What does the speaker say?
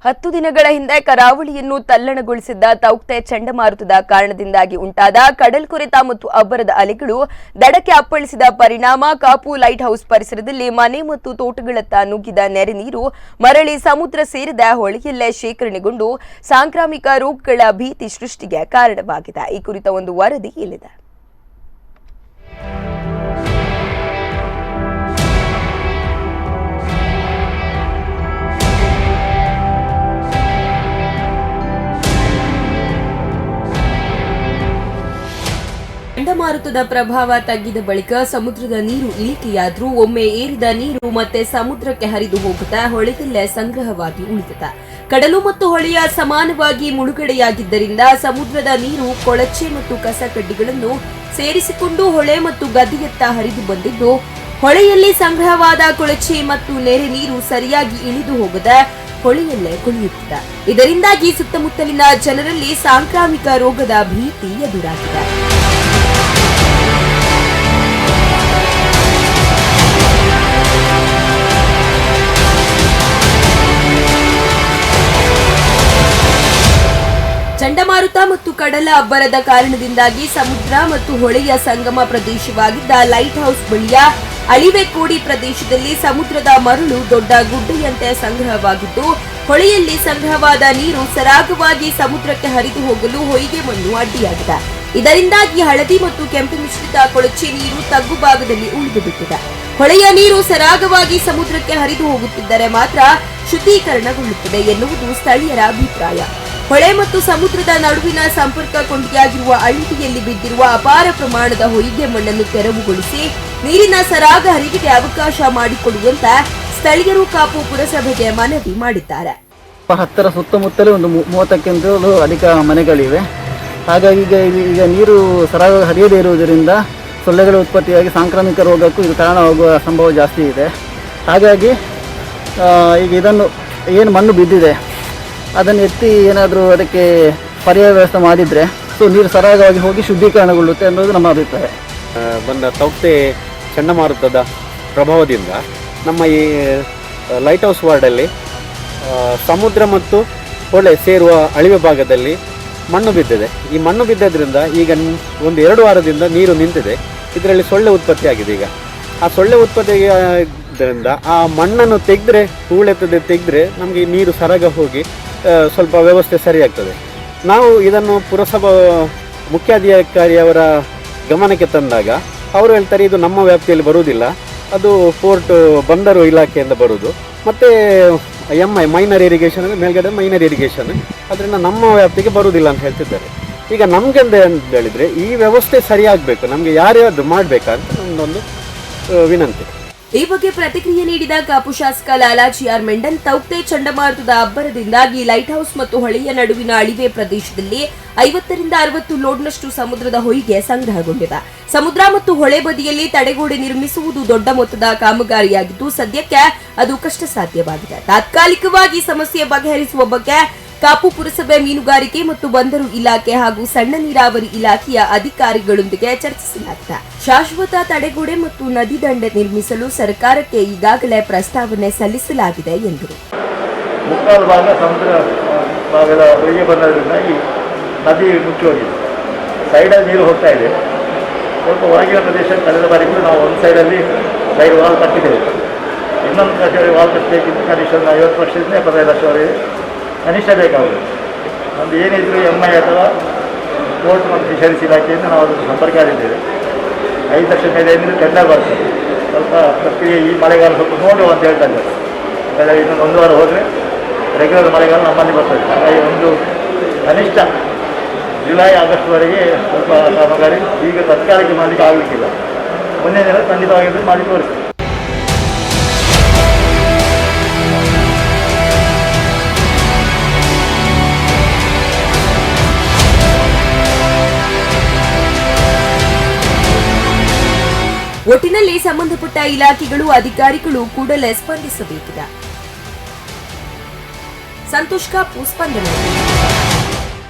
10 ದಿನಗಳ ಹಿಂದೆ ಕರಾವಳಿಯನ್ನು ತಲ್ಲಣಗೊಳಿಸಿದ್ದ ತೌಕ್ತೆ ಚಂಡಮಾರುತದ ಕಾರಣದಿಂದಾಗಿ ಉಂಟಾದ ಕಡಲ್ಕೊರೆತ ಮತ್ತು ಅಬ್ಬರದ ಅಲೆಗಳು ದಡಕ್ಕೆ ಅಪ್ಪಳಿಸಿದ ಪರಿಣಾಮ ಕಾಪು ಲೈಟ್ ಹೌಸ್ ಪರಿಸರದಲ್ಲಿ ಮನೆ ಮತ್ತು ತೋಟಗಳತ್ತ ನುಗ್ಗಿದ ನೆರೆ ನೀರು ಮರಳಿ ಸಮುದ್ರ ಸೇರಿದ ಹೊಳೆಯಲ್ಲೇ ಶೇಖರಣೆಗೊಂಡು ಸಾಂಕ್ರಾಮಿಕ ರೋಗಗಳ ಭೀತಿ ಸೃಷ್ಟಿಗೆ ಕಾರಣವಾಗಿದೆ. ಈ ಕುರಿತ ಒಂದು ವರದಿ ಇಲ್ಲಿದೆ. ಚಂಡಮಾರುತದ ಪ್ರಭಾವ ತಗ್ಗಿದ ಬಳಿಕ ಸಮುದ್ರದ ನೀರು ಇಳಿಕೆಯಾದ್ರೂ ಒಮ್ಮೆ ಏರಿದ ನೀರು ಮತ್ತೆ ಸಮುದ್ರಕ್ಕೆ ಹರಿದು ಹೋಗುತ್ತಾ ಹೊಳೆಯಲ್ಲೇ ಸಂಗ್ರಹವಾಗಿ ಉಳಿದಿದೆ. ಕಡಲು ಮತ್ತು ಹೊಳೆಯ ಸಮಾನವಾಗಿ ಮುಳುಗಡೆಯಾಗಿದ್ದರಿಂದ ಸಮುದ್ರದ ನೀರು ಕೊಳಚೆ ಮತ್ತು ಕಸಕಡ್ಡಿಗಳನ್ನು ಸೇರಿಸಿಕೊಂಡು ಹೊಳೆ ಮತ್ತು ಗದ್ದೆಯತ್ತ ಹರಿದು ಬಂದಿದ್ದು, ಹೊಳೆಯಲ್ಲಿ ಸಂಗ್ರಹವಾದ ಕೊಳಚೆ ಮತ್ತು ನೆರೆ ನೀರು ಸರಿಯಾಗಿ ಇಳಿದು ಹೋಗದೆ ಹೊಳೆಯಲ್ಲೇ ಕುಳಿಯುತ್ತಿದೆ. ಇದರಿಂದಾಗಿ ಸುತ್ತಮುತ್ತಲಿನ ಜನರಲ್ಲಿ ಸಾಂಕ್ರಾಮಿಕ ರೋಗದ ಭೀತಿ ಎದುರಾಗಿದೆ. ಚಂಡಮಾರುತ ಮತ್ತು ಕಡಲ ಅಬ್ಬರದ ಕಾರಣದಿಂದಾಗಿ ಸಮುದ್ರ ಮತ್ತು ಹೊಳೆಯ ಸಂಗಮ ಪ್ರದೇಶವಾಗಿದ್ದ ಲೈಟ್ ಹೌಸ್ ಬಳಿಯ ಅಳಿವೆಕೋಡಿ ಪ್ರದೇಶದಲ್ಲಿ ಸಮುದ್ರದ ಮರಳು ದೊಡ್ಡ ಗುಡ್ಡೆಯಂತೆ ಸಂಗ್ರಹವಾಗಿದ್ದು, ಹೊಳೆಯಲ್ಲಿ ಸಂಗ್ರಹವಾದ ನೀರು ಸರಾಗವಾಗಿ ಸಮುದ್ರಕ್ಕೆ ಹರಿದು ಹೋಗಲು ಹೊಯ್ಗೆ ಮಣ್ಣು ಅಡ್ಡಿಯಾಗಿದೆ. ಇದರಿಂದಾಗಿ ಹಳದಿ ಮತ್ತು ಕೆಂಪು ಮಿಶ್ರಿತ ಕೊಳಚೆ ನೀರು ತಗ್ಗು ಭಾಗದಲ್ಲಿ ಉಳಿದುಬಿಟ್ಟಿದೆ. ಹೊಳೆಯ ನೀರು ಸರಾಗವಾಗಿ ಸಮುದ್ರಕ್ಕೆ ಹರಿದು ಹೋಗುತ್ತಿದ್ದರೆ ಮಾತ್ರ ಶುದ್ಧೀಕರಣಗೊಳ್ಳುತ್ತದೆ ಎನ್ನುವುದು ಸ್ಥಳೀಯರ ಅಭಿಪ್ರಾಯ. ಹೊಳೆ ಮತ್ತು ಸಮುದ್ರದ ನಡುವಿನ ಸಂಪರ್ಕ ಕೊಂಡಿಯಾಗಿರುವ ಅಳಿವೆಯಲ್ಲಿ ಬಿದ್ದಿರುವ ಅಪಾರ ಪ್ರಮಾಣದ ಹೊಯ್ಗೆ ಮಣ್ಣನ್ನು ತೆರವುಗೊಳಿಸಿ ನೀರಿನ ಸರಾಗ ಹರಿವಿಗೆ ಅವಕಾಶ ಮಾಡಿಕೊಡುವಂತೆ ಸ್ಥಳೀಯರು ಕಾಪು ಪುರಸಭೆಗೆ ಮನವಿ ಮಾಡಿದ್ದಾರೆ. ಹತ್ತರ ಸುತ್ತಮುತ್ತಲೇ ಒಂದು 30ಕ್ಕಿಂತಲೂ ಅಧಿಕ ಮನೆಗಳಿವೆ. ಹಾಗಾಗಿ ಈಗ ನೀರು ಸರಾಗ ಹರಿಯದೇ ಇರುವುದರಿಂದ ಸೊಳ್ಳೆಗಳ ಉತ್ಪತ್ತಿಯಾಗಿ ಸಾಂಕ್ರಾಮಿಕ ರೋಗಕ್ಕೂ ಇದು ಕಾರಣವಾಗುವ ಸಂಭವ ಜಾಸ್ತಿ ಇದೆ. ಹಾಗಾಗಿ ಈಗ ಇದನ್ನು ಏನು ಮಣ್ಣು ಬಿದ್ದಿದೆ ಅದನ್ನು ಎತ್ತಿ ಏನಾದರೂ ಅದಕ್ಕೆ ಪರ್ಯಾಯ ವ್ಯವಸ್ಥೆ ಮಾಡಿದರೆ ನೀರು ಸರಾಗವಾಗಿ ಹೋಗಿ ಶುದ್ಧೀಕರಣಗೊಳ್ಳುತ್ತೆ ಅನ್ನೋದು ನಮ್ಮ ಅಭಿಪ್ರಾಯ. ಬಂದ ತೌಕ್ತೆ ಚಂಡಮಾರುತದ ಪ್ರಭಾವದಿಂದ ನಮ್ಮ ಈ ಲೈಟ್ ಹೌಸ್ ವಾರ್ಡಲ್ಲಿ ಸಮುದ್ರ ಮತ್ತು ಹೊಳೆ ಸೇರುವ ಅಳಿವೆ ಭಾಗದಲ್ಲಿ ಮಣ್ಣು ಬಿದ್ದಿದೆ. ಈ ಮಣ್ಣು ಬಿದ್ದದ್ರಿಂದ ಈಗ 1-2 ವಾರದಿಂದ ನೀರು ನಿಂತಿದೆ. ಇದರಲ್ಲಿ ಸೊಳ್ಳೆ ಉತ್ಪತ್ತಿಯಾಗಿದೆ. ಈಗ ಆ ಸೊಳ್ಳೆ ಉತ್ಪತ್ತಿಯಾದ್ದರಿಂದ ಆ ಮಣ್ಣನ್ನು ತೆಗೆದ್ರೆ ಹೂಳೆತ್ತದೆ ತೆಗೆದ್ರೆ ನಮಗೆ ನೀರು ಸರಾಗ ಹೋಗಿ ಸ್ವಲ್ಪ ವ್ಯವಸ್ಥೆ ಸರಿಯಾಗ್ತದೆ. ನಾವು ಇದನ್ನು ಪುರಸಭಾ ಮುಖ್ಯಾಧಿಕಾರಿಯವರ ಗಮನಕ್ಕೆ ತಂದಾಗ ಅವರು ಹೇಳ್ತಾರೆ ಇದು ನಮ್ಮ ವ್ಯಾಪ್ತಿಯಲ್ಲಿ ಬರುವುದಿಲ್ಲ, ಅದು ಪೋರ್ಟ್ ಬಂದರು ಇಲಾಖೆಯಿಂದ ಬರುವುದು, ಮತ್ತು MI ಮೈನರ್ ಇರಿಗೇಷನ್ ಅಂದರೆ ಮೇಲ್ಗಡೆ ಮೈನರ್ ಇರಿಗೇಷನ್, ಅದರಿಂದ ನಮ್ಮ ವ್ಯಾಪ್ತಿಗೆ ಬರುವುದಿಲ್ಲ ಅಂತ ಹೇಳ್ತಿದ್ದಾರೆ. ಈಗ ನಮಗೆ ಅಂತ ಹೇಳಿದರೆ ಈ ವ್ಯವಸ್ಥೆ ಸರಿಯಾಗಬೇಕು, ನಮಗೆ ಯಾರ್ಯಾರು ಮಾಡಬೇಕಂತ ನಮ್ಮದೊಂದು ವಿನಂತಿ. ಈ ಬಗ್ಗೆ ಪ್ರತಿಕ್ರಿಯೆ ನೀಡಿದ ಕಾಪು ಶಾಸಕ ಲಾಲಾಜಿ ಆರ್ ಮೆಂಡನ್, ತೌಕ್ತೆ ಚಂಡಮಾರುತದ ಅಬ್ಬರದಿಂದಾಗಿ ಲೈಟ್ ಹೌಸ್ ಮತ್ತು ಹೊಳೆಯ ನಡುವಿನ ಅಳಿವೆ ಪ್ರದೇಶದಲ್ಲಿ 50ರಿಂದ 60 ಲೋಡ್ನಷ್ಟು ಸಮುದ್ರದ ಹೊಯ್ಗೆ ಸಂಗ್ರಹಗೊಂಡಿದೆ. ಸಮುದ್ರ ಮತ್ತು ಹೊಳೆ ಬದಿಯಲ್ಲಿ ತಡೆಗೋಡೆ ನಿರ್ಮಿಸುವುದು ದೊಡ್ಡ ಮೊತ್ತದ ಕಾಮಗಾರಿಯಾಗಿದ್ದು, ಸದ್ಯಕ್ಕೆ ಅದು ಕಷ್ಟ ಸಾಧ್ಯವಾಗಿದೆ. ತಾತ್ಕಾಲಿಕವಾಗಿ ಸಮಸ್ಯೆ ಬಗೆಹರಿಸುವ ಬಗ್ಗೆ ಕಾಪು ಪುರಸಭೆ ಮೀನುಗಾರಿಕೆ ಮತ್ತು ಬಂದರು ಇಲಾಖೆ ಹಾಗೂ ಸಣ್ಣ ನೀರಾವರಿ ಇಲಾಖೆಯ ಅಧಿಕಾರಿಗಳೊಂದಿಗೆ ಚರ್ಚಿಸಲಾಗಿದೆ. ಶಾಶ್ವತ ತಡೆಗೋಡೆ ಮತ್ತು ನದಿ ದಂಡೆ ನಿರ್ಮಿಸಲು ಸರ್ಕಾರಕ್ಕೆ ಈಗಾಗಲೇ ಪ್ರಸ್ತಾವನೆ ಸಲ್ಲಿಸಲಾಗಿದೆ ಎಂದರು. ಮುಕ್ಕಾಲು ಭಾಗ ಸಮುದ್ರ ಭಾಗದ ಹೊಯ್ಗೆ ಬಂದದ್ರಿಂದ ಈ ನದಿ ಮುಚ್ಚಿ ಹೋಗಿದೆ. ಸೈಡಲ್ಲಿ ನೀರು ಹೋಗ್ತಾ ಇದೆ. ಸ್ವಲ್ಪ ಹೊರಗಿನ ಪ್ರದೇಶ ಕಳೆದ ಬಾರಿಗೂ ನಾವು ಒಂದು ಸೈಡಲ್ಲಿ ಸೈಡ್ ವಾಲ್ ಕಟ್ಟಿದ್ದೇವೆ. ಇನ್ನೊಂದು ಕಡೆ ವಾಲ್ ಕಟ್ಟಬೇಕಿದ್ದು ಕನಿಷ್ಠ 50 ವರ್ಷದಿಂದ 75 ವರ್ಷವರೆಗೆ ಕನಿಷ್ಠ ಬೇಕಾಗುವುದು. ನಮ್ಮದು ಏನಿದ್ರು MI ಅಥವಾ ಪೋರ್ಟ್ ಮತ್ತು ಫಿಶರೀಸ್ ಇಲಾಖೆಯಿಂದ ನಾವು ಅದನ್ನು ಸಂಪರ್ಕ ಆಗಿದ್ದೇವೆ. 5 ಲಕ್ಷ ಮೇಲೆ ಏನಿದ್ರು ಟೆಂಡರ್ ಬರ್ತದೆ. ಸ್ವಲ್ಪ ಪ್ರಕ್ರಿಯೆ ಈ ಮಳೆಗಾಲ ಸ್ವಲ್ಪ ನೋಡುವ ಅಂತ ಹೇಳ್ತಾ ಇದ್ದಾರೆ. ಹಾಗಾಗಿ ಇನ್ನೊಂದು 1 ವಾರ ಹೋದರೆ ರೆಗ್ಯುಲರ್ ಮಳೆಗಾಲ ನಮ್ಮಲ್ಲಿ ಬರ್ತದೆ. ಹಾಗಾಗಿ ಒಂದು ಕನಿಷ್ಠ ಜುಲೈ ಆಗಸ್ಟ್ವರೆಗೆ ಸ್ವಲ್ಪ ಕಾಮಗಾರಿ ಈಗ ತತ್ಕಾಲಿಕ ಮಾಡಲಿಕ್ಕೆ ಆಗಲಿಕ್ಕಿಲ್ಲ. ಮುಂದಿನ ದಿನ ಖಂಡಿತವಾಗಿದ್ದು ಮಾಡಿ ತೋರಿಸಿ. ಒಟ್ಟಿನಲ್ಲಿ ಸಂಬಂಧಪಟ್ಟ ಇಲಾಖೆಗಳು ಅಧಿಕಾರಿಗಳು ಕೂಡಲೇ ಸ್ಪಂದಿಸಬೇಕಿದೆ. ಸಂತೋಷ್ ಕಾಪು, ಸ್ಪಂದನೆ.